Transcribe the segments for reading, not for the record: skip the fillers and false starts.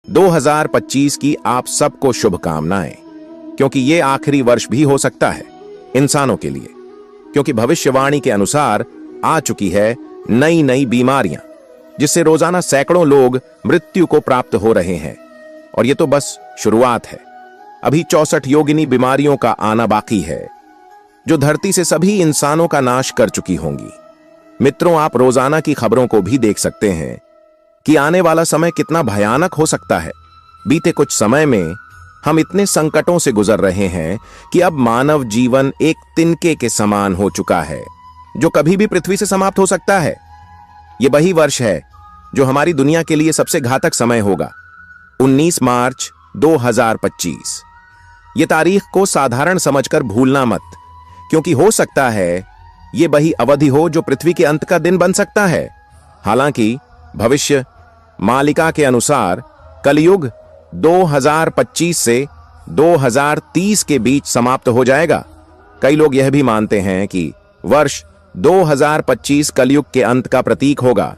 2025 की आप सबको शुभकामनाएं, क्योंकि ये आखिरी वर्ष भी हो सकता है इंसानों के लिए, क्योंकि भविष्यवाणी के अनुसार आ चुकी है नई नई बीमारियां, जिससे रोजाना सैकड़ों लोग मृत्यु को प्राप्त हो रहे हैं। और ये तो बस शुरुआत है। अभी 64 योगिनी बीमारियों का आना बाकी है, जो धरती से सभी इंसानों का नाश कर चुकी होंगी। मित्रों, आप रोजाना की खबरों को भी देख सकते हैं कि आने वाला समय कितना भयानक हो सकता है। बीते कुछ समय में हम इतने संकटों से गुजर रहे हैं कि अब मानव जीवन एक तिनके के समान हो चुका है, जो कभी भी पृथ्वी से समाप्त हो सकता है। यह वही वर्ष है जो हमारी दुनिया के लिए सबसे घातक समय होगा, 19 मार्च 2025। ये तारीख को साधारण समझकर भूलना मत, क्योंकि हो सकता है ये वही अवधि हो जो पृथ्वी के अंत का दिन बन सकता है। हालांकि भविष्य मालिका के अनुसार कलयुग 2025 से 2030 के बीच समाप्त हो जाएगा। कई लोग यह भी मानते हैं कि वर्ष 2025 कलयुग के अंत का प्रतीक होगा।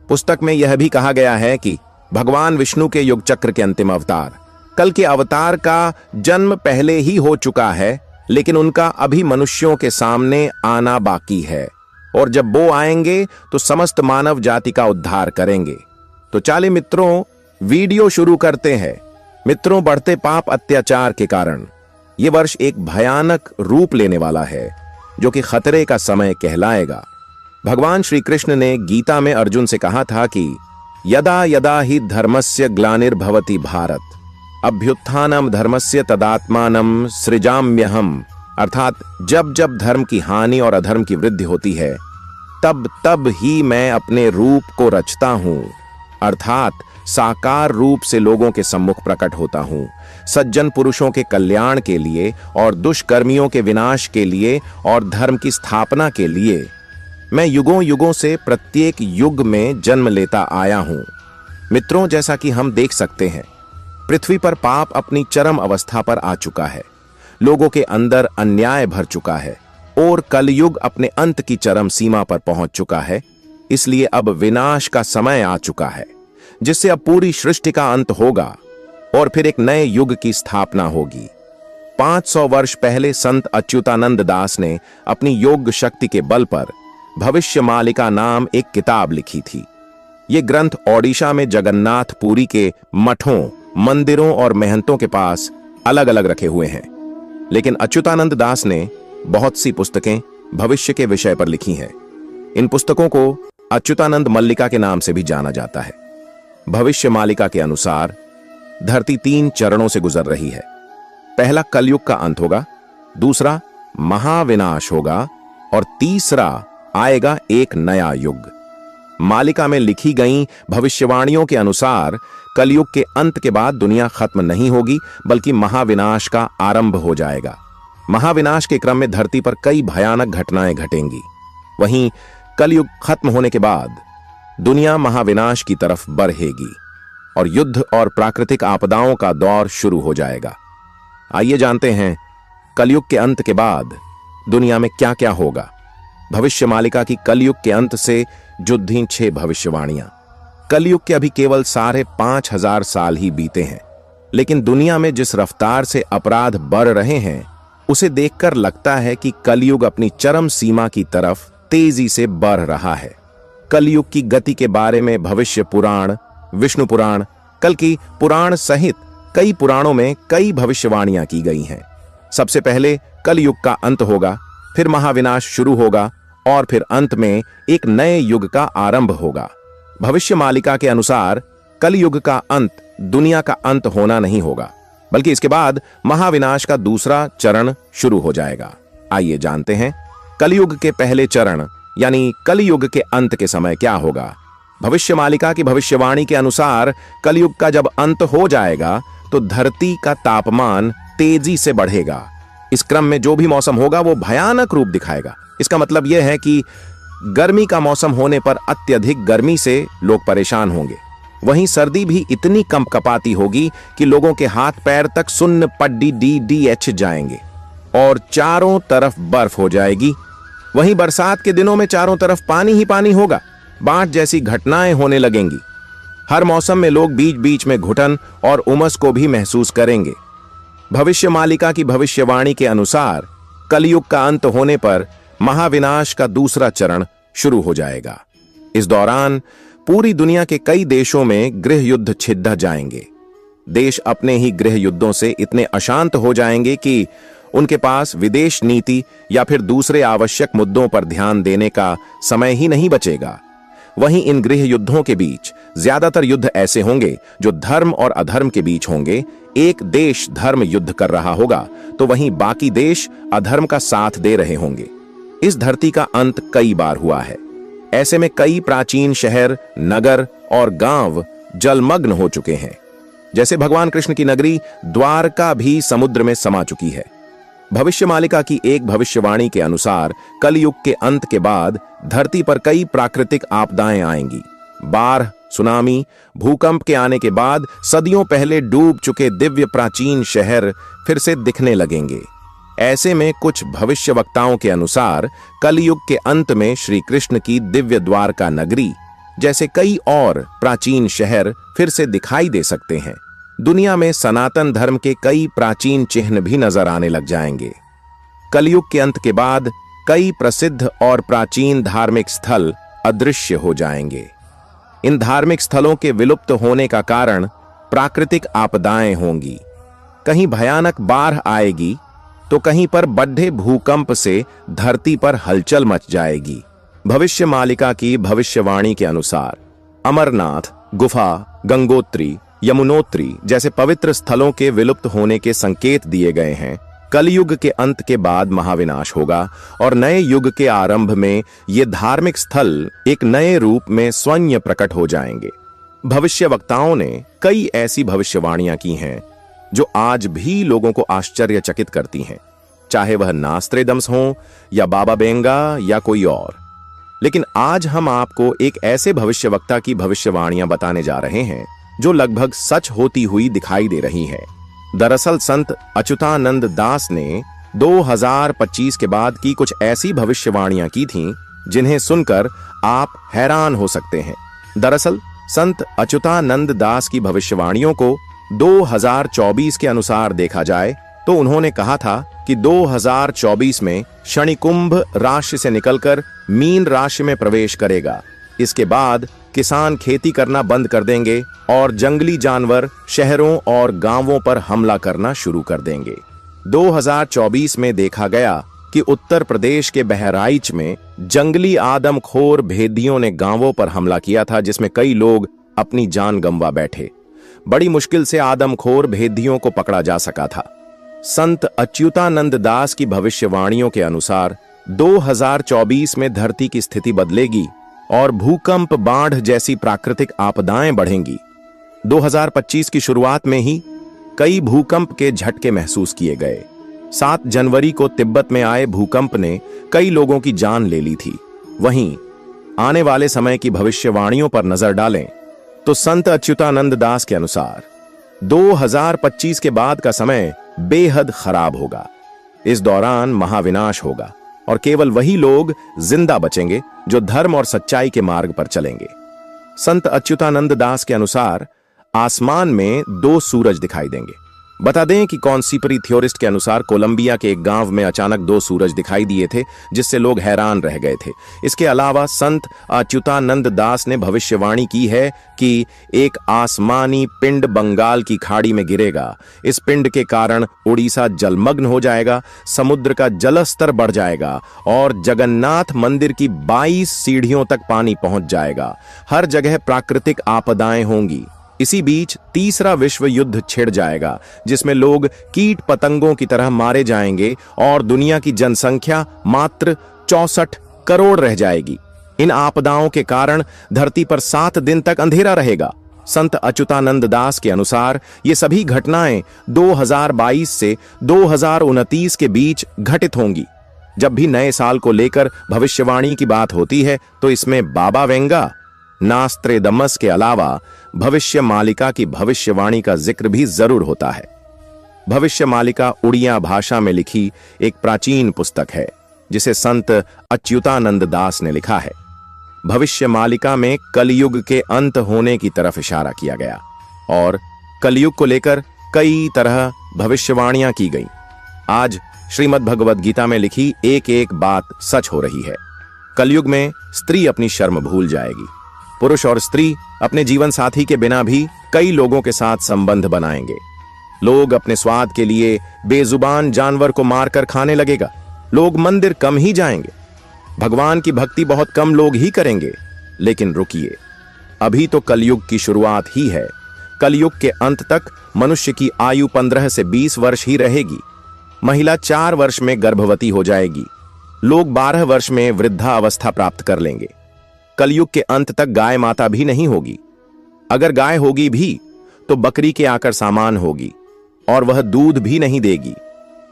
पुस्तक में यह भी कहा गया है कि भगवान विष्णु के युग चक्र के अंतिम अवतार कल के अवतार का जन्म पहले ही हो चुका है, लेकिन उनका अभी मनुष्यों के सामने आना बाकी है। और जब वो आएंगे तो समस्त मानव जाति का उद्धार करेंगे। तो चलिए मित्रों, वीडियो शुरू करते हैं। मित्रों, बढ़ते पाप अत्याचार के कारण ये वर्ष एक भयानक रूप लेने वाला है, जो कि खतरे का समय कहलाएगा। भगवान श्री कृष्ण ने गीता में अर्जुन से कहा था कि यदा यदा ही धर्मस्य ग्लानिर्भवति भारत, अभ्युत्थानम धर्मस्य तदात्मानम सृजाम्यहम्। अर्थात जब जब धर्म की हानि और अधर्म की वृद्धि होती है, तब तब ही मैं अपने रूप को रचता हूं, अर्थात साकार रूप से लोगों के सम्मुख प्रकट होता हूं, सज्जन पुरुषों के कल्याण के लिए और दुष्कर्मियों के विनाश के लिए और धर्म की स्थापना के लिए। मैं युगों युगों से प्रत्येक युग में जन्म लेता आया हूं। मित्रों, जैसा कि हम देख सकते हैं, पृथ्वी पर पाप अपनी चरम अवस्था पर आ चुका है। लोगों के अंदर अन्याय भर चुका है और कलयुग अपने अंत की चरम सीमा पर पहुंच चुका है। इसलिए अब विनाश का समय आ चुका है, जिससे अब पूरी सृष्टि का अंत होगा और फिर एक नए युग की स्थापना होगी। 500 वर्ष पहले संत अच्युतानंद दास ने अपनी योग शक्ति के बल पर भविष्य मालिका नाम एक किताब लिखी थी। ये ग्रंथ ओडिशा में जगन्नाथ पुरी के मठों, मंदिरों और महंतों के पास अलग अलग रखे हुए हैं। लेकिन अच्युतानंद दास ने बहुत सी पुस्तकें भविष्य के विषय पर लिखी हैं। इन पुस्तकों को अच्युतानंद मल्लिका के नाम से भी जाना जाता है। भविष्य मालिका के अनुसार धरती 3 चरणों से गुजर रही है। पहला कलयुग का अंत होगा, दूसरा महाविनाश होगा और तीसरा आएगा एक नया युग। मालिका में लिखी गई भविष्यवाणियों के अनुसार कलयुग के अंत के बाद दुनिया खत्म नहीं होगी, बल्कि महाविनाश का आरंभ हो जाएगा। महाविनाश के क्रम में धरती पर कई भयानक घटनाएं घटेंगी। वहीं कलयुग खत्म होने के बाद दुनिया महाविनाश की तरफ बढ़ेगी और युद्ध और प्राकृतिक आपदाओं का दौर शुरू हो जाएगा। आइए जानते हैं कलयुग के अंत के बाद दुनिया में क्या क्या होगा। भविष्य मालिका की कलयुग के अंत से जुड़ी 6 भविष्यवाणियां। कलयुग के अभी केवल 5,500 साल ही बीते हैं, लेकिन दुनिया में जिस रफ्तार से अपराध बढ़ रहे हैं, उसे देखकर लगता है कि कलयुग अपनी चरम सीमा की तरफ तेजी से बढ़ रहा है। कलयुग की गति के बारे में भविष्य पुराण, विष्णु पुराण, कल्कि पुराण सहित कई पुराणों में कई भविष्यवाणियां की गई हैं। सबसे पहले कलयुग का अंत होगा, फिर महाविनाश शुरू होगा और फिर अंत में एक नए युग का आरंभ होगा। भविष्य मालिका के अनुसार कलयुग का अंत दुनिया का अंत होना नहीं होगा, बल्कि इसके बाद महाविनाश का दूसरा चरण शुरू हो जाएगा। आइए जानते हैं कलयुग के पहले चरण यानी कलयुग के अंत के समय क्या होगा। भविष्य मालिका की भविष्यवाणी के अनुसार कलयुग का जब अंत हो जाएगा तो धरती का तापमान तेजी से बढ़ेगा। इस क्रम में जो भी मौसम होगा वो भयानक रूप दिखाएगा। इसका मतलब यह है कि गर्मी का मौसम होने पर अत्यधिक गर्मी से लोग परेशान होंगे। वहीं सर्दी भी इतनी कंपकपाती होगी कि लोगों के हाथ पैर तक सुन्न पड्डी DDH जाएंगे और चारों तरफ बर्फ हो जाएगी। वहीं बरसात के दिनों में चारों तरफ पानी ही पानी होगा, बाढ़ जैसी घटनाएं होने लगेंगी। हर मौसम में लोग बीच बीच में घुटन और उमस को भी महसूस करेंगे। भविष्य मालिका की भविष्यवाणी के अनुसार कलयुग का अंत होने पर महाविनाश का दूसरा चरण शुरू हो जाएगा। इस दौरान पूरी दुनिया के कई देशों में गृह युद्ध छिड़ जाएंगे। देश अपने ही गृह युद्धों से इतने अशांत हो जाएंगे कि उनके पास विदेश नीति या फिर दूसरे आवश्यक मुद्दों पर ध्यान देने का समय ही नहीं बचेगा। वहीं इन गृह युद्धों के बीच ज्यादातर युद्ध ऐसे होंगे जो धर्म और अधर्म के बीच होंगे। एक देश धर्म युद्ध कर रहा होगा तो वहीं बाकी देश अधर्म का साथ दे रहे होंगे। इस धरती का अंत कई बार हुआ है। ऐसे में कई प्राचीन शहर, नगर और गांव जलमग्न हो चुके हैं। जैसे भगवान कृष्ण की नगरी द्वारका भी समुद्र में समा चुकी है। भविष्य मालिका की एक भविष्यवाणी के अनुसार कलयुग के अंत के बाद धरती पर कई प्राकृतिक आपदाएं आएंगी। बाढ़, सुनामी, भूकंप के आने के बाद सदियों पहले डूब चुके दिव्य प्राचीन शहर फिर से दिखने लगेंगे। ऐसे में कुछ भविष्यवक्ताओं के अनुसार कलयुग के अंत में श्री कृष्ण की दिव्य द्वारका नगरी जैसे कई और प्राचीन शहर फिर से दिखाई दे सकते हैं। दुनिया में सनातन धर्म के कई प्राचीन चिन्ह भी नजर आने लग जाएंगे। कलयुग के अंत के बाद कई प्रसिद्ध और प्राचीन धार्मिक स्थल अदृश्य हो जाएंगे। इन धार्मिक स्थलों के विलुप्त होने का कारण प्राकृतिक आपदाएं होंगी। कहीं भयानक बाढ़ आएगी तो कहीं पर बड्ढे भूकंप से धरती पर हलचल मच जाएगी। भविष्य मालिका की भविष्यवाणी के अनुसार अमरनाथ गुफा, गंगोत्री, यमुनोत्री जैसे पवित्र स्थलों के विलुप्त होने के संकेत दिए गए हैं। कलयुग के अंत के बाद महाविनाश होगा और नए युग के आरंभ में ये धार्मिक स्थल एक नए रूप में स्वयं प्रकट हो जाएंगे। भविष्यवक्ताओं ने कई ऐसी भविष्यवाणियां की हैं जो आज भी लोगों को आश्चर्यचकित करती हैं, चाहे वह नास्त्रेदम्स हो या बाबा बेंगा या कोई और। लेकिन आज हम आपको एक ऐसे भविष्यवक्ता की भविष्यवाणियां बताने जा रहे हैं जो लगभग सच होती हुई दिखाई दे रही है। दरअसल संत अच्युतानंद दास ने 2025 के बाद की कुछ ऐसी भविष्यवाणियां की थीं जिन्हें सुनकर आप हैरान हो सकते हैं। दरअसल संत अच्युतानंद दास की भविष्यवाणियों को 2024 के अनुसार देखा जाए तो उन्होंने कहा था कि 2024 में शनि कुंभ राशि से निकलकर मीन राशि में प्रवेश करेगा। इसके बाद किसान खेती करना बंद कर देंगे और जंगली जानवर शहरों और गांवों पर हमला करना शुरू कर देंगे। 2024 में देखा गया कि उत्तर प्रदेश के बहराइच में जंगली आदमखोर भेदियों ने गांवों पर हमला किया था, जिसमें कई लोग अपनी जान गंवा बैठे। बड़ी मुश्किल से आदमखोर भेदियों को पकड़ा जा सका था। संत अच्युतानंद दास की भविष्यवाणियों के अनुसार 2024 में धरती की स्थिति बदलेगी और भूकंप, बाढ़ जैसी प्राकृतिक आपदाएं बढ़ेंगी। 2025 की शुरुआत में ही कई भूकंप के झटके महसूस किए गए। 7 जनवरी को तिब्बत में आए भूकंप ने कई लोगों की जान ले ली थी। वहीं आने वाले समय की भविष्यवाणियों पर नजर डालें तो संत अच्युतानंद दास के अनुसार 2025 के बाद का समय बेहद खराब होगा। इस दौरान महाविनाश होगा और केवल वही लोग जिंदा बचेंगे जो धर्म और सच्चाई के मार्ग पर चलेंगे। संत अच्युतानंद दास के अनुसार आसमान में 2 सूरज दिखाई देंगे। बता दें कि कॉन्सिपरी थ्योरिस्ट के अनुसार कोलंबिया के एक गांव में अचानक 2 सूरज दिखाई दिए थे, जिससे लोग हैरान रह गए थे। इसके अलावा संत अच्युतानंद दास ने भविष्यवाणी की है कि एक आसमानी पिंड बंगाल की खाड़ी में गिरेगा। इस पिंड के कारण उड़ीसा जलमग्न हो जाएगा, समुद्र का जलस्तर बढ़ जाएगा और जगन्नाथ मंदिर की 22 सीढ़ियों तक पानी पहुंच जाएगा। हर जगह प्राकृतिक आपदाएं होंगी। इसी बीच तीसरा विश्व युद्ध छिड़ जाएगा, जिसमें लोग कीट पतंगों की तरह मारे जाएंगे और दुनिया की जनसंख्या मात्र 64 करोड़ रह जाएगी। इन आपदाओं के कारण धरती पर 7 दिन तक अंधेरा रहेगा। संत अच्युतानंद दास के अनुसार ये सभी घटनाएं 2022 से 2029 के बीच घटित होंगी। जब भी नए साल को लेकर भविष्यवाणी की बात होती है तो इसमें बाबा वेंगा, नास्त्रेदमस के अलावा भविष्य मालिका की भविष्यवाणी का जिक्र भी जरूर होता है। भविष्य मालिका उड़िया भाषा में लिखी एक प्राचीन पुस्तक है जिसे संत अच्युतानंद दास ने लिखा है। भविष्य मालिका में कलयुग के अंत होने की तरफ इशारा किया गया और कलयुग को लेकर कई तरह भविष्यवाणियां की गईं। आज श्रीमद् भगवद गीता में लिखी एक एक बात सच हो रही है। कलयुग में स्त्री अपनी शर्म भूल जाएगी। पुरुष और स्त्री अपने जीवन साथी के बिना भी कई लोगों के साथ संबंध बनाएंगे। लोग अपने स्वाद के लिए बेजुबान जानवर को मारकर खाने लगेगा। लोग मंदिर कम ही जाएंगे। भगवान की भक्ति बहुत कम लोग ही करेंगे। लेकिन रुकिए, अभी तो कलयुग की शुरुआत ही है। कलयुग के अंत तक मनुष्य की आयु 15 से 20 वर्ष ही रहेगी। महिला 4 वर्ष में गर्भवती हो जाएगी। लोग 12 वर्ष में वृद्धा अवस्था प्राप्त कर लेंगे। कलयुग के अंत तक गाय माता भी नहीं होगी। अगर गाय होगी भी तो बकरी के आकर सामान होगी और वह दूध भी नहीं देगी।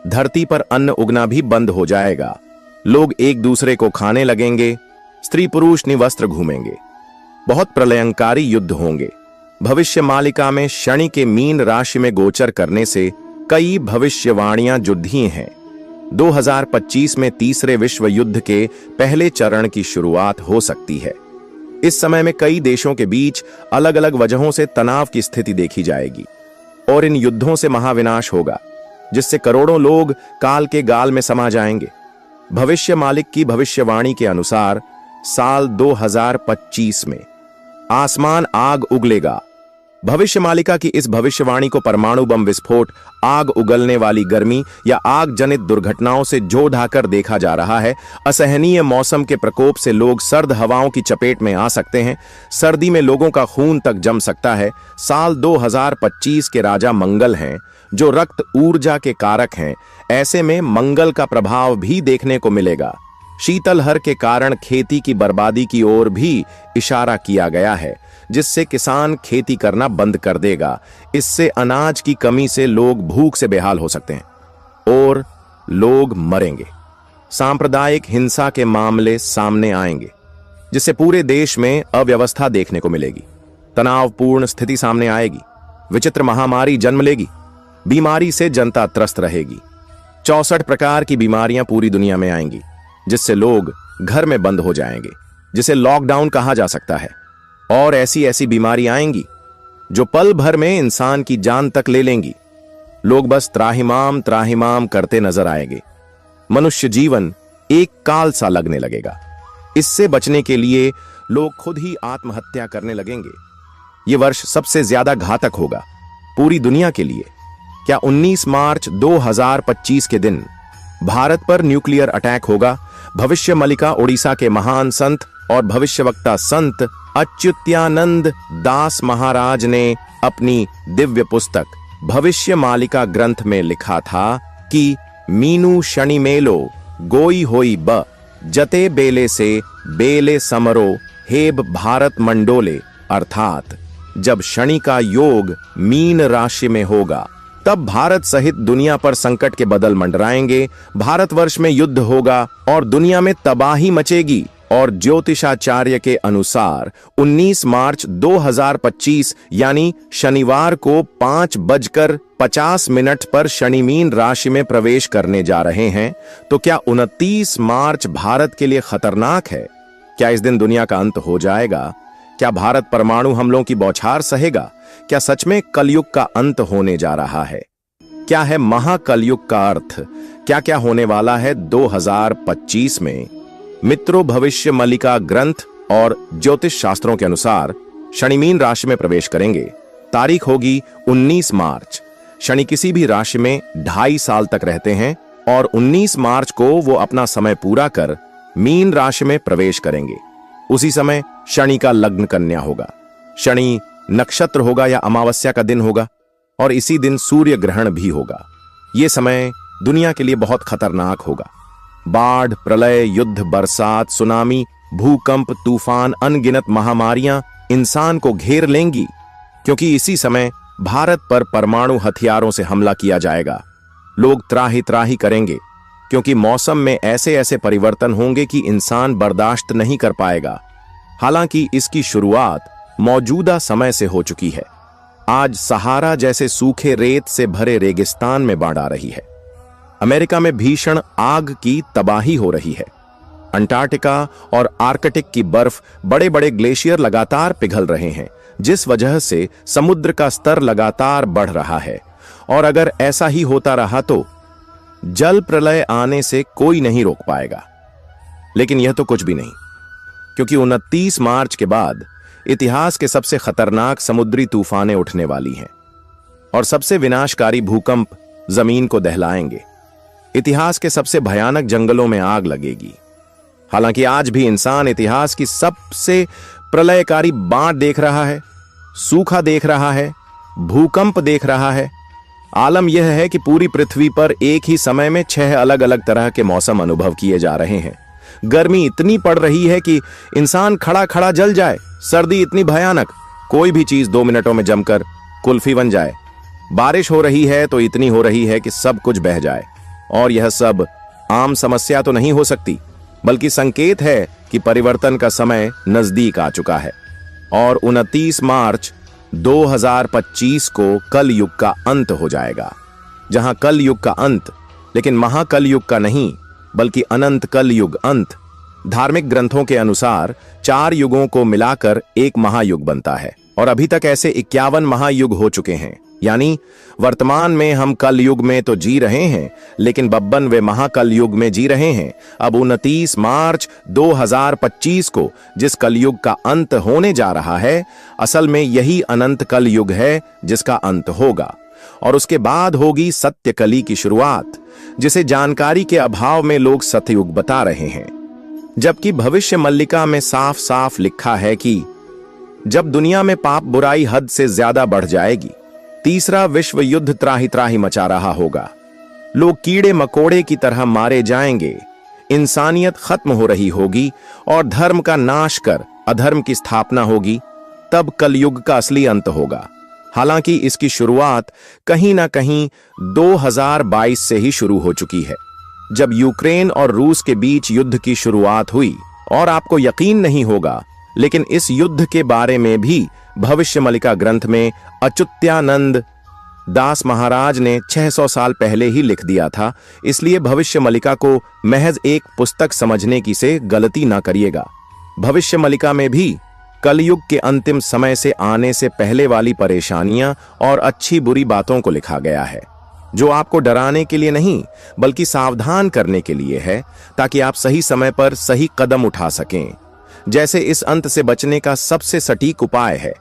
धरती पर अन्न उगना भी बंद हो जाएगा। लोग एक दूसरे को खाने लगेंगे। स्त्री पुरुष निवस्त्र घूमेंगे। बहुत प्रलयंकारी युद्ध होंगे। भविष्य मालिका में शनि के मीन राशि में गोचर करने से कई भविष्यवाणियां जुड़ी हैं। 2025 में तीसरे विश्व युद्ध के पहले चरण की शुरुआत हो सकती है। इस समय में कई देशों के बीच अलग अलग वजहों से तनाव की स्थिति देखी जाएगी और इन युद्धों से महाविनाश होगा, जिससे करोड़ों लोग काल के गाल में समा जाएंगे। भविष्य मालिक की भविष्यवाणी के अनुसार साल 2025 में आसमान आग उगलेगा। भविष्य मालिका की इस भविष्यवाणी को परमाणु बम विस्फोट, आग उगलने वाली गर्मी या आग जनित दुर्घटनाओं से जो ढाकर देखा जा रहा है। असहनीय मौसम के प्रकोप से लोग सर्द हवाओं की चपेट में आ सकते हैं। सर्दी में लोगों का खून तक जम सकता है। साल 2025 के राजा मंगल हैं, जो रक्त ऊर्जा के कारक हैं। ऐसे में मंगल का प्रभाव भी देखने को मिलेगा। शीतलहर के कारण खेती की बर्बादी की ओर भी इशारा किया गया है, जिससे किसान खेती करना बंद कर देगा। इससे अनाज की कमी से लोग भूख से बेहाल हो सकते हैं और लोग मरेंगे। सांप्रदायिक हिंसा के मामले सामने आएंगे, जिससे पूरे देश में अव्यवस्था देखने को मिलेगी। तनावपूर्ण स्थिति सामने आएगी। विचित्र महामारी जन्म लेगी। बीमारी से जनता त्रस्त रहेगी। 64 प्रकार की बीमारियां पूरी दुनिया में आएंगी, जिससे लोग घर में बंद हो जाएंगे, जिसे लॉकडाउन कहा जा सकता है। और ऐसी ऐसी बीमारी आएंगी जो पल भर में इंसान की जान तक ले लेंगी। लोग बस त्राहिमाम त्राहिमाम करते नजर आएंगे। मनुष्य जीवन एक काल सा लगने लगेगा। इससे बचने के लिए लोग खुद ही आत्महत्या करने लगेंगे। ये वर्ष सबसे ज्यादा घातक होगा पूरी दुनिया के लिए। क्या 19 मार्च 2025 के दिन भारत पर न्यूक्लियर अटैक होगा? भविष्य मलिका ओडिशा के महान संत और भविष्यवक्ता संत अच्युत्यानंद दास महाराज ने अपनी दिव्य पुस्तक भविष्य मालिका ग्रंथ में लिखा था कि मीनू शनि मेलो गोई होई ब जते बेले से बेले समरो हेब भारत मंडोले, अर्थात जब शनि का योग मीन राशि में होगा तब भारत सहित दुनिया पर संकट के बदल मंडराएंगे। भारतवर्ष में युद्ध होगा और दुनिया में तबाही मचेगी। और ज्योतिषाचार्य के अनुसार 19 मार्च 2025 यानी शनिवार को 5:50 पर शनि मीन राशि में प्रवेश करने जा रहे हैं। तो क्या 29 मार्च भारत के लिए खतरनाक है? क्या इस दिन दुनिया का अंत हो जाएगा? क्या भारत परमाणु हमलों की बौछार सहेगा? क्या सच में कलयुग का अंत होने जा रहा है? क्या है महाकलयुग का अर्थ? क्या क्या होने वाला है 2025 में? मित्रों, भविष्य मलिका ग्रंथ और ज्योतिष शास्त्रों के अनुसार शनि मीन राशि में प्रवेश करेंगे। तारीख होगी 19 मार्च। शनि किसी भी राशि में 2.5 साल तक रहते हैं और 19 मार्च को वो अपना समय पूरा कर मीन राशि में प्रवेश करेंगे। उसी समय शनि का लग्न कन्या होगा। शनि नक्षत्र होगा या अमावस्या का दिन होगा और इसी दिन सूर्य ग्रहण भी होगा। ये समय दुनिया के लिए बहुत खतरनाक होगा। बाढ़, प्रलय, युद्ध, बरसात, सुनामी, भूकंप, तूफान, अनगिनत महामारियां इंसान को घेर लेंगी, क्योंकि इसी समय भारत पर परमाणु हथियारों से हमला किया जाएगा। लोग त्राही त्राही करेंगे, क्योंकि मौसम में ऐसे ऐसे परिवर्तन होंगे कि इंसान बर्दाश्त नहीं कर पाएगा। हालांकि इसकी शुरुआत मौजूदा समय से हो चुकी है। आज सहारा जैसे सूखे रेत से भरे रेगिस्तान में बाढ़ आ रही है। अमेरिका में भीषण आग की तबाही हो रही है। अंटार्कटिका और आर्कटिक की बर्फ, बड़े बड़े ग्लेशियर लगातार पिघल रहे हैं, जिस वजह से समुद्र का स्तर लगातार बढ़ रहा है। और अगर ऐसा ही होता रहा तो जल प्रलय आने से कोई नहीं रोक पाएगा। लेकिन यह तो कुछ भी नहीं, क्योंकि 29 मार्च के बाद इतिहास के सबसे खतरनाक समुद्री तूफानें उठने वाली हैं और सबसे विनाशकारी भूकंप जमीन को दहलाएंगे। इतिहास के सबसे भयानक जंगलों में आग लगेगी। हालांकि आज भी इंसान इतिहास की सबसे प्रलयकारी बाढ़ देख रहा है, सूखा देख रहा है, भूकंप देख रहा है। आलम यह है कि पूरी पृथ्वी पर एक ही समय में 6 अलग अलग तरह के मौसम अनुभव किए जा रहे हैं। गर्मी इतनी पड़ रही है कि इंसान खड़ा खड़ा जल जाए। सर्दी इतनी भयानक, कोई भी चीज 2 मिनटों में जमकर कुल्फी बन जाए। बारिश हो रही है तो इतनी हो रही है कि सब कुछ बह जाए। और यह सब आम समस्या तो नहीं हो सकती, बल्कि संकेत है कि परिवर्तन का समय नजदीक आ चुका है। और 29 मार्च 2025 को कल युग का अंत हो जाएगा। जहां कल युग का अंत, लेकिन महाकल युग का नहीं, बल्कि अनंत कल युग अंत। धार्मिक ग्रंथों के अनुसार 4 युगों को मिलाकर एक महायुग बनता है और अभी तक ऐसे 51 महायुग हो चुके हैं। यानी वर्तमान में हम कल युग में तो जी रहे हैं, लेकिन 52वें महाकल युग में जी रहे हैं। अब 29 मार्च 2025 को जिस कलयुग का अंत होने जा रहा है, असल में यही अनंत कल युग है जिसका अंत होगा। और उसके बाद होगी सत्यकली की शुरुआत, जिसे जानकारी के अभाव में लोग सतयुग बता रहे हैं। जबकि भविष्य मल्लिका में साफ साफ लिखा है कि जब दुनिया में पाप बुराई हद से ज्यादा बढ़ जाएगी, तीसरा विश्व युद्ध त्राही त्राही मचा रहा होगा। लोग कीड़े मकोड़े की तरह मारे जाएंगे, इंसानियत खत्म हो रही होगी और धर्म का नाश कर अधर्म की स्थापना होगी। तब कलयुग का असली अंत होगा। हालांकि इसकी शुरुआत कहीं ना कहीं 2022 से ही शुरू हो चुकी है, जब यूक्रेन और रूस के बीच युद्ध की शुरुआत हुई। और आपको यकीन नहीं होगा, लेकिन इस युद्ध के बारे में भी भविष्य मल्लिका ग्रंथ में अच्युत्यानंद दास महाराज ने 600 साल पहले ही लिख दिया था। इसलिए भविष्य मल्लिका को महज एक पुस्तक समझने की से गलती ना करिएगा। भविष्य मल्लिका में भी कलयुग के अंतिम समय से आने से पहले वाली परेशानियां और अच्छी बुरी बातों को लिखा गया है, जो आपको डराने के लिए नहीं, बल्कि सावधान करने के लिए है, ताकि आप सही समय पर सही कदम उठा सकें। जैसे इस अंत से बचने का सबसे सटीक उपाय है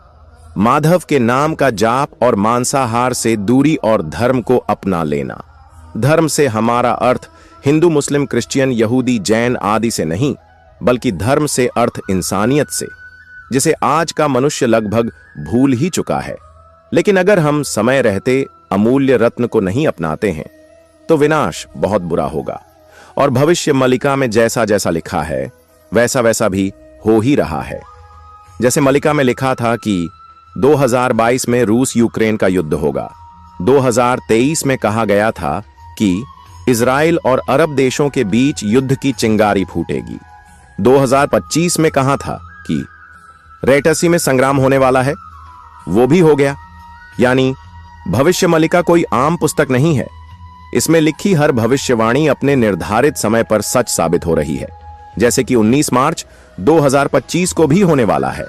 माधव के नाम का जाप और मांसाहार से दूरी और धर्म को अपना लेना। धर्म से हमारा अर्थ हिंदू, मुस्लिम, क्रिश्चियन, यहूदी, जैन आदि से नहीं, बल्कि धर्म से अर्थ इंसानियत से, जिसे आज का मनुष्य लगभग भूल ही चुका है। लेकिन अगर हम समय रहते अमूल्य रत्न को नहीं अपनाते हैं तो विनाश बहुत बुरा होगा। और भविष्य मल्लिका में जैसा जैसा लिखा है वैसा वैसा भी हो ही रहा है। जैसे मल्लिका में लिखा था कि 2022 में रूस यूक्रेन का युद्ध होगा। 2023 में कहा गया था कि इजराइल और अरब देशों के बीच युद्ध की चिंगारी फूटेगी। 2025 में कहा था कि रेटसी में संग्राम होने वाला है, वो भी हो गया। यानी भविष्य मल्लिका कोई आम पुस्तक नहीं है। इसमें लिखी हर भविष्यवाणी अपने निर्धारित समय पर सच साबित हो रही है, जैसे कि 19 मार्च 2025 को भी होने वाला है।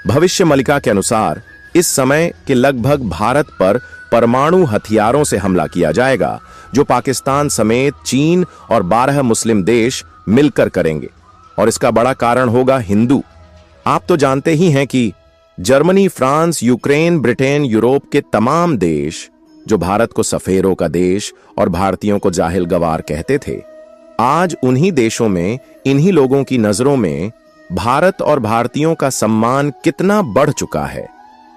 भविष्य मल्लिका के अनुसार इस समय के लगभग भारत पर परमाणु हथियारों से हमला किया जाएगा, जो पाकिस्तान समेत चीन और 12 मुस्लिम देश मिलकर करेंगे। और इसका बड़ा कारण होगा हिंदू। आप तो जानते ही हैं कि Germany, France, Ukraine, Britain, Europe के तमाम देश जो भारत को सफेरों का देश और भारतीयों को जाहिल गवार कहते थे, आज उन्हीं देशों में, इन्हीं लोगों की नजरों में भारत और भारतीयों का सम्मान कितना बढ़ चुका है।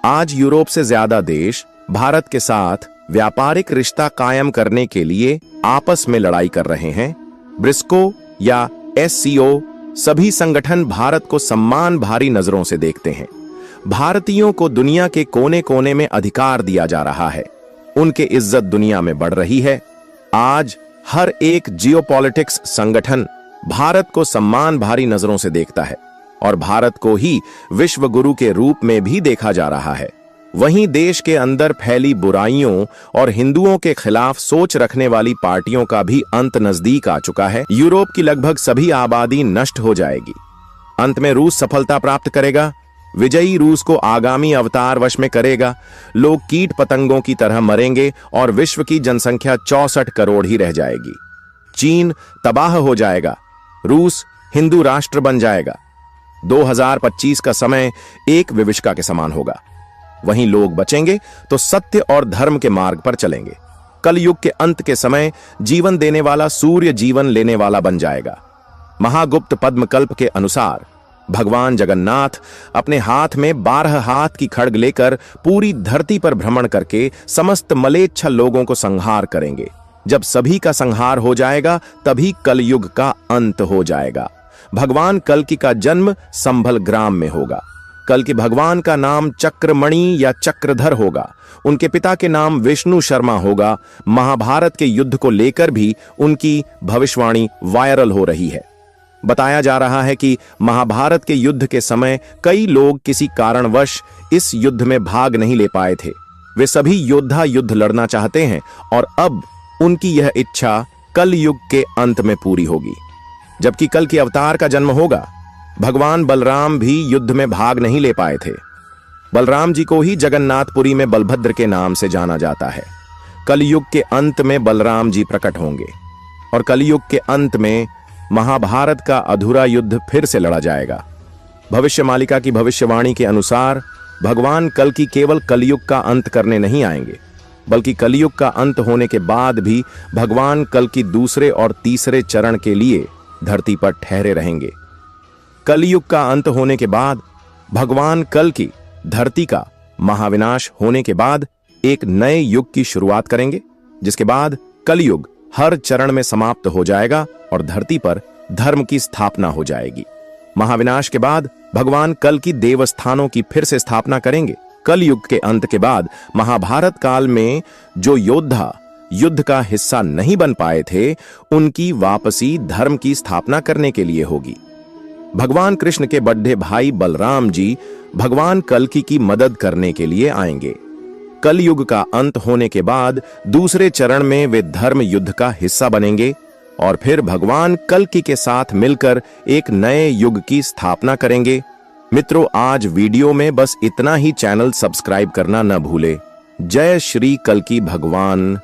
आज यूरोप से ज्यादा देश भारत के साथ व्यापारिक रिश्ता कायम करने के लिए आपस में लड़ाई कर रहे हैं। ब्रिस्को या SCO सभी संगठन भारत को सम्मान भारी नजरों से देखते हैं। भारतीयों को दुनिया के कोने कोने में अधिकार दिया जा रहा है। उनकी इज्जत दुनिया में बढ़ रही है। आज हर एक जियोपॉलिटिक्स संगठन भारत को सम्मान भारी नजरों से देखता है और भारत को ही विश्व गुरु के रूप में भी देखा जा रहा है। वहीं देश के अंदर फैली बुराइयों और हिंदुओं के खिलाफ सोच रखने वाली पार्टियों का भी अंत नजदीक आ चुका है। यूरोप की लगभग सभी आबादी नष्ट हो जाएगी। अंत में रूस सफलता प्राप्त करेगा। विजयी रूस को आगामी अवतार वश में करेगा। लोग कीट पतंगों की तरह मरेंगे और विश्व की जनसंख्या 64 करोड़ ही रह जाएगी। चीन तबाह हो जाएगा। रूस हिंदू राष्ट्र बन जाएगा। 2025 का समय एक विभीषिका के समान होगा। वहीं लोग बचेंगे तो सत्य और धर्म के मार्ग पर चलेंगे। कलयुग के अंत के समय जीवन देने वाला सूर्य जीवन लेने वाला बन जाएगा। महागुप्त पद्मकल्प के अनुसार भगवान जगन्नाथ अपने हाथ में 12 हाथ की खड्ग लेकर पूरी धरती पर भ्रमण करके समस्त मलेच्छ लोगों को संहार करेंगे। जब सभी का संहार हो जाएगा तभी कलयुग का अंत हो जाएगा। भगवान कल्कि का जन्म संभल ग्राम में होगा। कल्कि भगवान का नाम चक्रमणि या चक्रधर होगा। उनके पिता के नाम विष्णु शर्मा होगा। महाभारत के युद्ध को लेकर भी उनकी भविष्यवाणी वायरल हो रही है। बताया जा रहा है कि महाभारत के युद्ध के समय कई लोग किसी कारणवश इस युद्ध में भाग नहीं ले पाए थे। वे सभी योद्धा युद्ध लड़ना चाहते हैं और अब उनकी यह इच्छा कलयुग के अंत में पूरी होगी। जबकि कल के अवतार का जन्म होगा। भगवान बलराम भी युद्ध में भाग नहीं ले पाए थे। बलराम जी को ही जगन्नाथपुरी में बलभद्र के नाम से जाना जाता है। कलयुग के अंत में बलराम जी प्रकट होंगे और कलयुग के अंत में महाभारत का अधूरा युद्ध फिर से लड़ा जाएगा। भविष्य मालिका की भविष्यवाणी के अनुसार भगवान कल्कि केवल कलयुग का अंत करने नहीं आएंगे, बल्कि कलयुग का अंत होने के बाद भी भगवान कल्कि दूसरे और तीसरे चरण के लिए धरती पर ठहरे रहेंगे। कलयुग का अंत होने के बाद भगवान कल्कि धरती का महाविनाश होने के बाद एक नए युग की शुरुआत करेंगे, जिसके बाद कलयुग हर चरण में समाप्त हो जाएगा और धरती पर धर्म की स्थापना हो जाएगी। महाविनाश के बाद भगवान कल्कि देवस्थानों की फिर से स्थापना करेंगे। कलयुग के अंत के बाद महाभारत काल में जो योद्धा युद्ध का हिस्सा नहीं बन पाए थे, उनकी वापसी धर्म की स्थापना करने के लिए होगी। भगवान कृष्ण के बड़े भाई बलराम जी भगवान कल्कि की मदद करने के लिए आएंगे। कलयुग का अंत होने के बाद दूसरे चरण में वे धर्म युद्ध का हिस्सा बनेंगे और फिर भगवान कल्कि के साथ मिलकर एक नए युग की स्थापना करेंगे। मित्रों, आज वीडियो में बस इतना ही। चैनल सब्सक्राइब करना न भूले। जय श्री कल्कि भगवान।